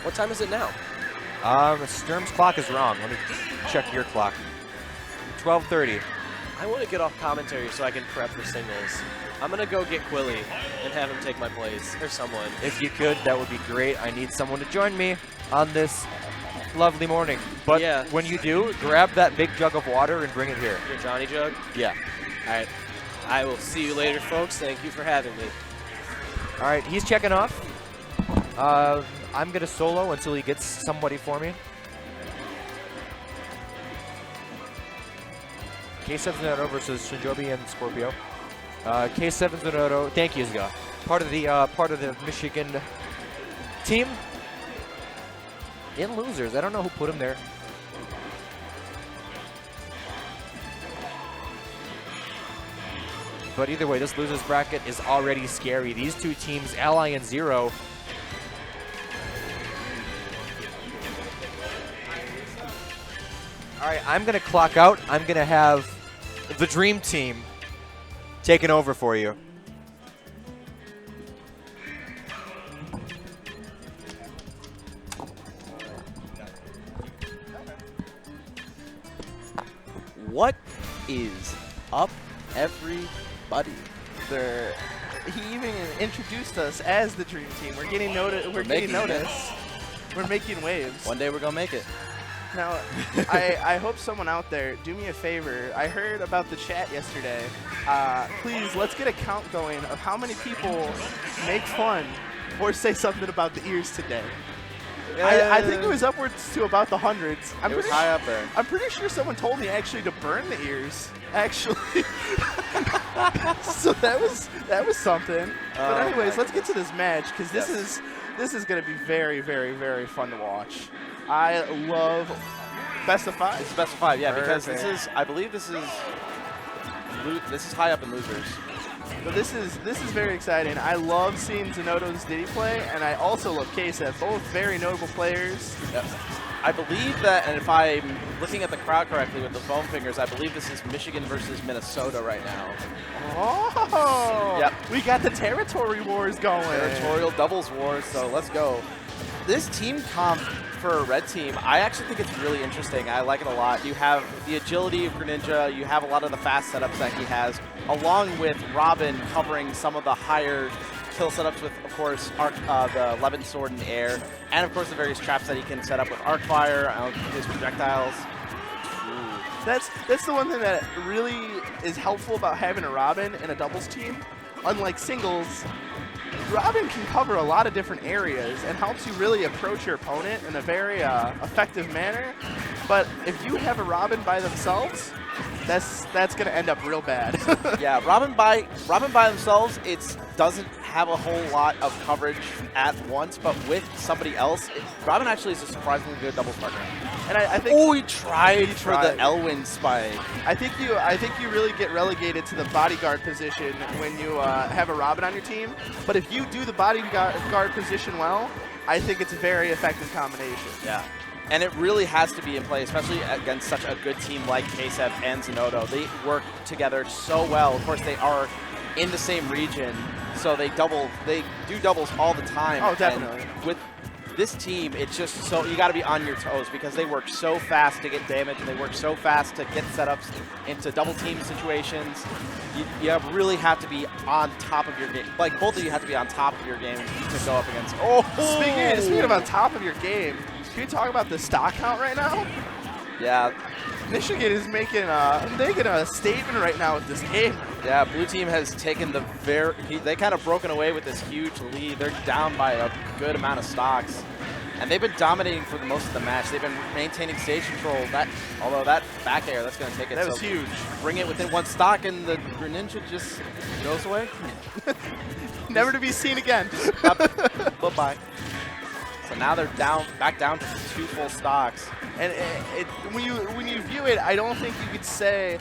What time is it now? Sturm's clock is wrong. Let me check your clock. 12:30. I want to get off commentary so I can prep for singles. I'm going to go get Quilly and have him take my place, or someone. If you could, that would be great. I need someone to join me on this lovely morning. But yeah. When you do, grab that big jug of water and bring it here. Your Johnny jug? Yeah. All right. I will see you later, folks. Thank you for having me. All right, he's checking off. I'm going to solo until he gets somebody for me. Ksev Zinoto versus Shinjobi and Skorpio. Ksev Zinoto, thank you, Zga. Part of the Michigan team. In losers, I don't know who put him there. But either way, this losers bracket is already scary. These two teams, Ally and Zero. All right, I'm gonna clock out. I'm gonna have the Dream Team taking over for you. What is up, everybody? He even introduced us as the Dream Team. We're getting noticed. We're getting noticed. We're making waves. One day we're gonna make it. Now, I hope someone out there, do me a favor. I heard about the chat yesterday. Please, let's get a count going of how many people make fun or say something about the ears today. I think it was upwards to about the hundreds. It was high up there. I'm pretty sure someone told me actually to burn the ears. Actually, so that was something. But anyways, let's get to this match because this is going to be very, very, very fun to watch. I love best of five. It's best of five, yeah, because Perfect. I believe this is high up in losers. So this is very exciting. I love seeing Zinoto's Diddy play, and I also love Ksev. Both very notable players. Yep. I believe that, and if I'm looking at the crowd correctly with the foam fingers, I believe this is Michigan versus Minnesota right now. Oh! Yep. We got the territory wars going. Territorial doubles wars, so let's go. This team comp for a red team, I actually think it's really interesting. I like it a lot. You have the agility of Greninja, you have a lot of the fast setups that he has, along with Robin covering some of the higher kill setups with, of course, the Levin Sword in the air, and of course the various traps that he can set up with Arc Fire, his projectiles. That's the one thing that really is helpful about having a Robin in a doubles team. Unlike singles, Robin can cover a lot of different areas and helps you really approach your opponent in a very effective manner. But if you have a Robin by themselves, that's going to end up real bad. Yeah, Robin by themselves, it doesn't have a whole lot of coverage at once, but with somebody else, Robin actually is a surprisingly good doubles partner. And I think he tried for the Elwyn spike. I think you really get relegated to the bodyguard position when you have a Robin on your team. But if you do the bodyguard position well, I think it's a very effective combination. Yeah. And it really has to be in play, especially against such a good team like Ksev and Zinoto. They work together so well. Of course, they are in the same region, so they do doubles all the time. Oh, definitely. And with this team, it's just so you got to be on your toes because they work so fast to get damage and they work so fast to get setups into double team situations. You really have to be on top of your game. Like, both of you have to be on top of your game to go up against. Oh! Speaking of on top of your game, can we talk about the stock count right now? Yeah. Michigan is making a statement right now with this game. Yeah, blue team has taken they kind of broken away with this huge lead. They're down by a good amount of stocks. And they've been dominating for most of the match. They've been maintaining stage control. Although that back air, that's going to take it. That was huge. Bring it within one stock, and the Greninja just goes away. Never to be seen again. Bye-bye. So now they're back down to 2 full stocks. And when you view it, I don't think you could say,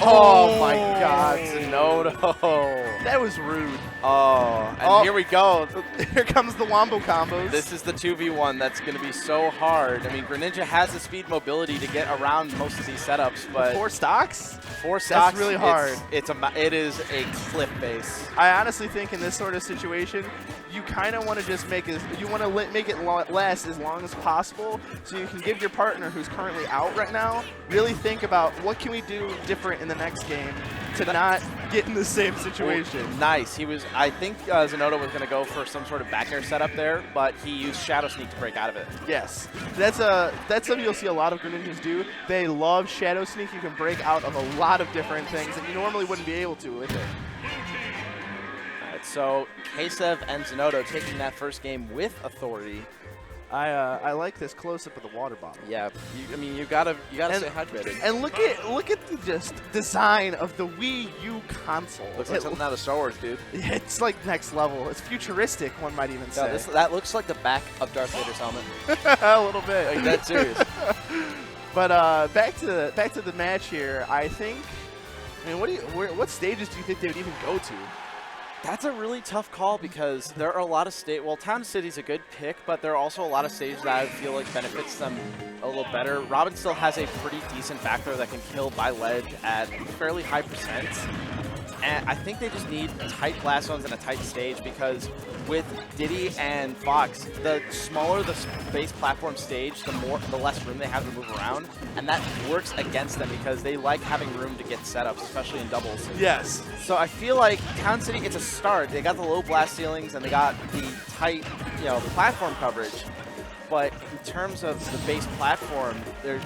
"Oh my God, Zinoto." That was rude. Oh, and here we go. Here comes the wombo combos. This is the 2v1 that's going to be so hard. I mean, Greninja has the speed mobility to get around most of these setups, but 4 stocks? 4 stocks. That's really hard. It is a clip base. I honestly think in this sort of situation, you kind of want to just make it last as long as possible, so you can give your partner who's currently out right now really think about what can we do different in the next game to not get in the same situation. Ooh, nice. I think Zinoto was going to go for some sort of back air setup there, but he used Shadow Sneak to break out of it. Yes, that's something you'll see a lot of Greninjas do. They love Shadow Sneak. You can break out of a lot of different things that you normally wouldn't be able to with it. All right, so Ksev and Zinoto taking that first game with authority. I like this close up of the water bottle. Yeah, I mean you gotta stay hydrated. And look at the just design of the Wii U console. Looks like something out of Star Wars, dude. It's like next level. It's futuristic, one might even say. That looks like the back of Darth Vader's helmet. A little bit. Like, that's serious. But back to the match here. I think. I mean, what stages do you think they would even go to? That's a really tough call because there are a lot of well, Town City's a good pick, but there are also a lot of stages that I feel like benefits them a little better. Robin still has a pretty decent back throw that can kill by ledge at fairly high percents. And I think they just need tight blast zones and a tight stage because with Diddy and Fox, the smaller the base platform stage, the less room they have to move around. And that works against them because they like having room to get setups, especially in doubles. Yes. So I feel like Town City, it's a start. They got the low blast ceilings and they got the tight, platform coverage. But in terms of the base platform, there's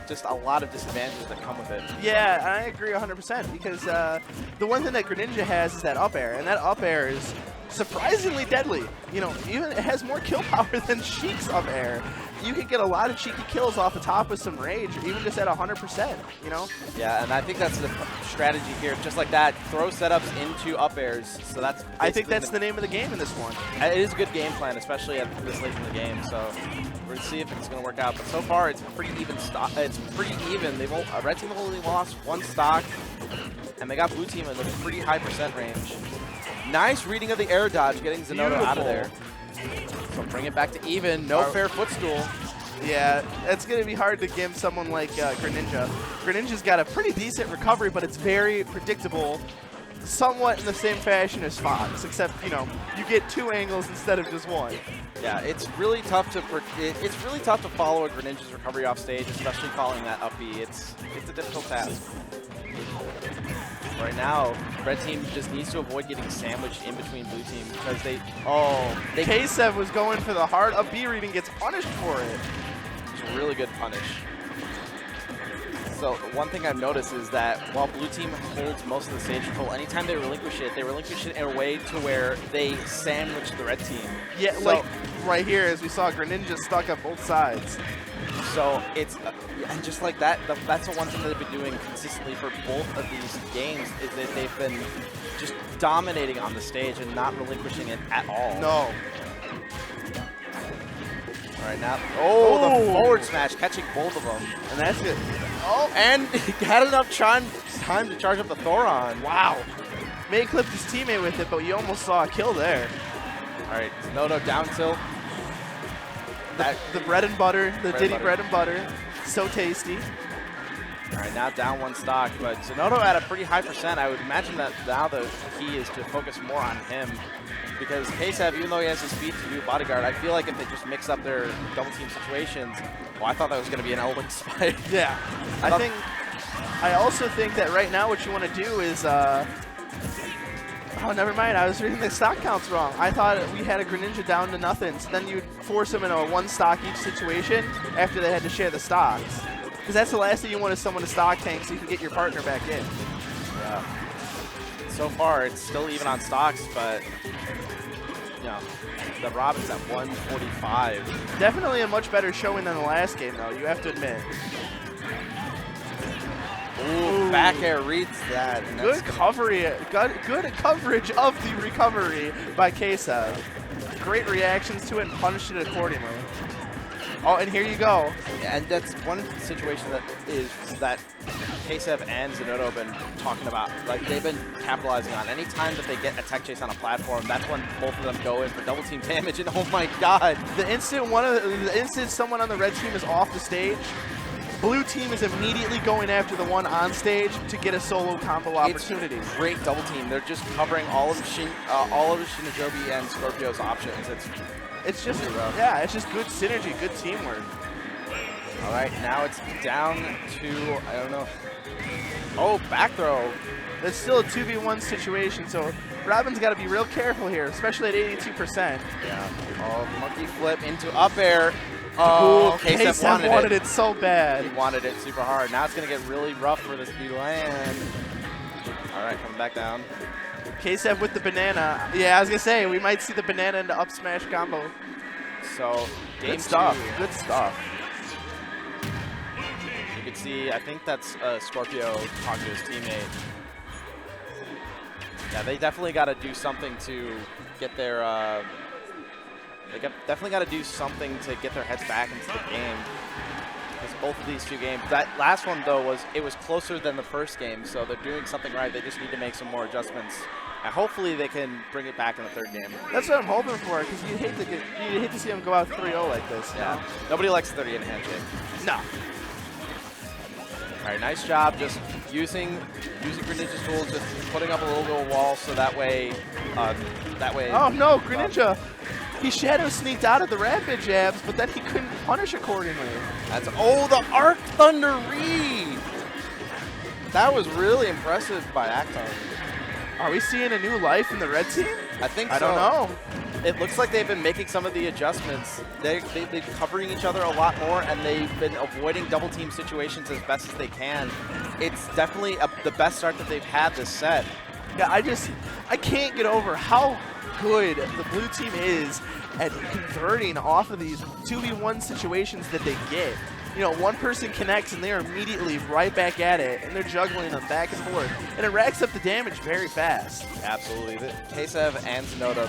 just a lot of disadvantages that come with it. Yeah, I agree 100% because the one thing that Greninja has is that up air, and that up air is surprisingly deadly. Even it has more kill power than Sheik's up air. You can get a lot of cheeky kills off the top with some rage, even just at 100%, Yeah, and I think that's the strategy here. Just like that, throw setups into up airs. So that's. I think that's the name of the game in this one. It is a good game plan, especially at this late in the game. So we're gonna see if it's gonna work out. But so far, it's pretty even. It's pretty even. Red team only lost one stock, and they got blue team in the pretty high percent range. Nice reading of the air dodge, getting Zinoto out of there. So bring it back to even. No fair footstool. Yeah, it's going to be hard to give someone like Greninja. Greninja's got a pretty decent recovery, but it's very predictable, somewhat in the same fashion as Fox, except, you get two angles instead of just one. Yeah, it's really tough to follow a Greninja's recovery off stage, especially following that up B. It's a difficult task. Right now, red team just needs to avoid getting sandwiched in between blue team because Ksev was going for the hard up B reading, gets punished for it. It's a really good punish. So one thing I've noticed is that while blue team holds most of the stage control, anytime they relinquish it in a way to where they sandwich the red team. Yeah, so, like right here, as we saw, Greninja stuck on both sides. So it's, and just like that, that's the one thing that they've been doing consistently for both of these games is that they've been just dominating on the stage and not relinquishing it at all. No. All right, now, the forward smash, catching both of them. And that's it. Oh, and he had enough time to charge up the Thoron. Wow. May clipped his teammate with it, but you almost saw a kill there. All right, Zinoto down tilt. The bread and butter, the Diddy bread and butter, so tasty. All right, now down one stock, but Zinoto at a pretty high percent. I would imagine that now the key is to focus more on him because Ksev, even though he has his speed to do bodyguard, I feel like if they just mix up their double team situations, I thought that was going to be an L-Link spike. Yeah, I also think that right now what you want to do is oh, never mind. I was reading the stock counts wrong. I thought we had a Greninja down to nothing. So then you'd force him in a one stock each situation after they had to share the stocks. Because that's the last thing you want is someone to stock tank so you can get your partner back in. Yeah. So far, it's still even on stocks, but the Robin's at 145. Definitely a much better showing than the last game, though. You have to admit. Ooh, back air reads that. Good coverage of the recovery by Ksev. Great reactions to it and punished it accordingly. Oh, and here you go. And that's one situation that Ksev and Zinoto have been talking about. Like, they've been capitalizing on. Any time that they get a tech chase on a platform, that's when both of them go in for double team damage. And oh my god, the instant someone on the red team is off the stage, blue team is immediately going after the one on stage to get a solo combo opportunity. It's great double team. They're just covering all of Shinjobi and Skorpio's options. It's just rough. yeah, it's just good synergy, good teamwork. All right, now it's down to, I don't know. Oh, back throw. It's still a 2v1 situation, so Robin's got to be real careful here, especially at 82%. Yeah. Oh, monkey flip into up air. Oh, Ksev wanted it so bad. He wanted it super hard. Now it's going to get really rough for this B land. All right, coming back down. Ksev with the banana. Yeah, I was going to say, we might see the banana into up smash combo. So, game Good stuff. two. Good stuff. You can see, I think that's Skorpio talking to his teammate. Yeah, they definitely got to do something to get their, definitely got to do something to get their heads back into the game. Because both of these two games, that last one though it was closer than the first game, so they're doing something right. They just need to make some more adjustments. And hopefully they can bring it back in the third game. That's what I'm hoping for, because you'd hate to see them go out 3-0 like this. Yeah. Nobody likes the 30 in a handshake. No. All right, nice job just using Greninja's tools, just putting up a little bit of wall so that way. Oh no, Greninja! He shadow sneaked out of the rapid jabs, but then he couldn't punish accordingly. That's the Arc Thunder read. That was really impressive by Acton. Are we seeing a new life in the red team? I think so. I don't know. It looks like they've been making some of the adjustments. They've been covering each other a lot more, and they've been avoiding double team situations as best as they can. It's definitely the best start that they've had this set. Yeah, I can't get over how good the blue team is at converting off of these 2v1 situations that they get. You know, one person connects and they're immediately right back at it, and they're juggling them back and forth, and it racks up the damage very fast. Absolutely. Ksev and Zinoto,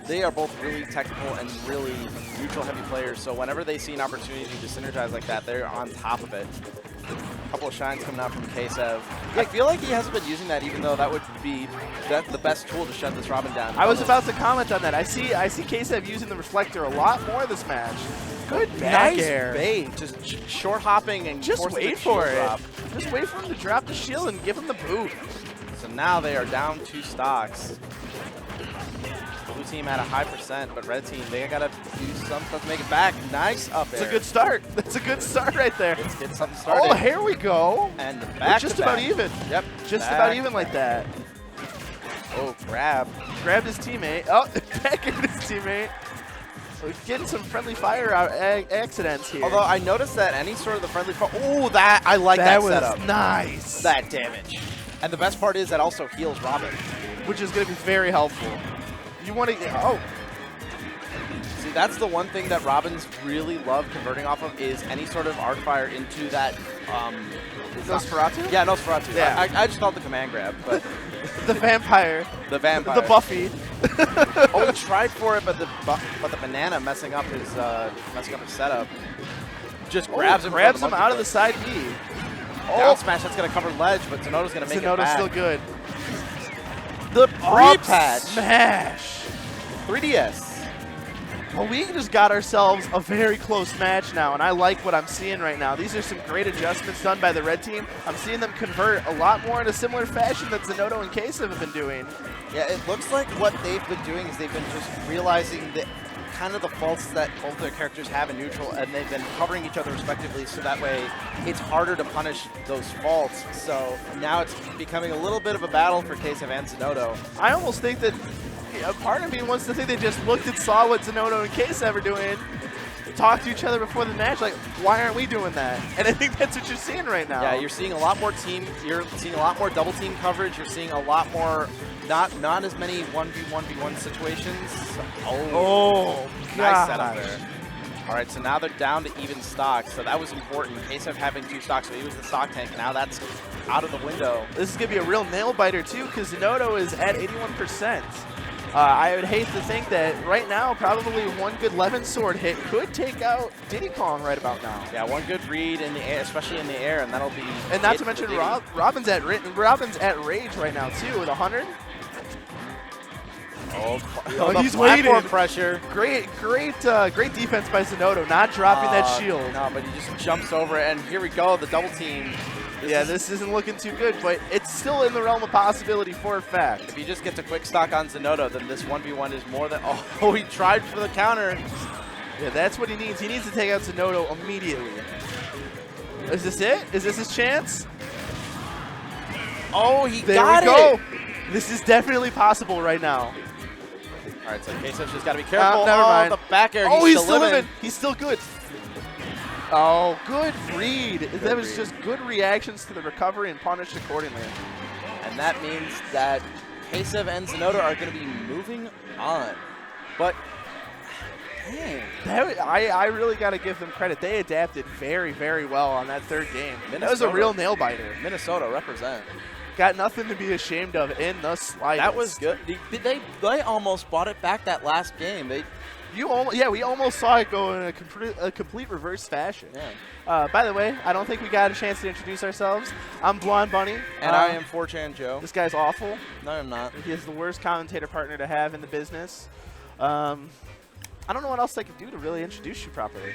they are both really technical and really neutral heavy players, so whenever they see an opportunity to synergize like that, they're on top of it. A couple of shines coming out from Ksev. I feel like he hasn't been using that, even though that would be the best tool to shut this Robin down. I was about to comment on that. I see Ksev using the reflector a lot more this match. Good back air. Bait, just short hopping and just forcing wait the for it. drop. Just wait for him to drop the shield and give him the boot. So now they are down 2 stocks. Blue team at a high percent, but red team, they gotta do something to make it back. Nice up air. That's a good start. That's a good start right there. Let's get something started. Oh, here we go. And We're back just to about back. even. Yep. Just back about even to like back. that. Oh, grab. Grabbed his teammate. Oh, back at his teammate. We're getting some friendly fire out accidents here. Although I noticed that any sort of the friendly fire. Oh, I like that was setup. Nice. That damage. And the best part is that also heals Robin. Which is going to be very helpful. You want to. Oh. See, that's the one thing that Robins really love converting off of is any sort of arc fire into that. Nosferatu? Yeah, Nosferatu. Yeah. I just called it the command grab, but The vampire. the vampire. The Buffy. Oh, he tried for it, but the banana messing up his setup. Just grabs him. Grabs him out of the side B. Down smash. That's gonna cover ledge, but Zinoto's gonna make it Zinoto's back. still good. The pre-patch. Smash. 3DS. Well, we just got ourselves a very close match now, and I like what I'm seeing right now. These are some great adjustments done by the red team. I'm seeing them convert a lot more in a similar fashion that Zinoto and Ksev have been doing. Yeah, it looks like what they've been doing is they've been just realizing that kind of the faults that both their characters have in neutral, and they've been covering each other respectively, so that way it's harder to punish those faults. So now it's becoming a little bit of a battle for Ksev and Zinoto. I almost think that a part of me wants to think they just looked and saw what Zinoto and Ksev are doing, talked to each other before the match, like, why aren't we doing that? And I think that's what you're seeing right now. Yeah, you're seeing a lot more double team coverage. You're seeing a lot more, not as many 1v1v1 situations. Oh, nice setup there. All right, so now they're down to even stock, so that was important. Ksev having 2 stocks, so he was the stock tank. Now that's out of the window. This is going to be a real nail biter, too, because Zinoto is at 81%. I would hate to think that right now, probably one good Levin sword hit could take out Diddy Kong right about now. Yeah, one good read in the air, especially in the air, and that'll be. And not to mention, Robin's at rage right now too with 100. the he's platform waiting. pressure. Great defense by Zinoto, not dropping that shield. No, but he just jumps over it, and here we go, the double team. This isn't looking too good, but it's still in the realm of possibility for a fact. If he just gets a quick stock on Zinoto, then this 1v1 is more than... Oh, he tried for the counter. Yeah, that's what he needs. He needs to take out Zinoto immediately. Is this it? Is this his chance? Oh, he There got we go. it. This is definitely possible right now. All right, so Ksev's just got to be careful. Never mind. The back air. Oh, he's still living. He's still good. Oh, good read. That was just good reactions to the recovery and punished accordingly. And that means that Ksev and Zinoto are going to be moving on. But, dang. I really got to give them credit. They adapted very, very well on that third game. That was a Minnesota. real nail-biter. Minnesota represent. Got nothing to be ashamed of in the slightest. That was good. They almost brought it back that last game. We almost saw it go in a complete reverse fashion. Yeah. By the way, I don't think we got a chance to introduce ourselves. I'm Blonde Bunny. And I am 4chan Joe. This guy's awful. No, I'm not. He is the worst commentator partner to have in the business. I don't know what else I could do to really introduce you properly.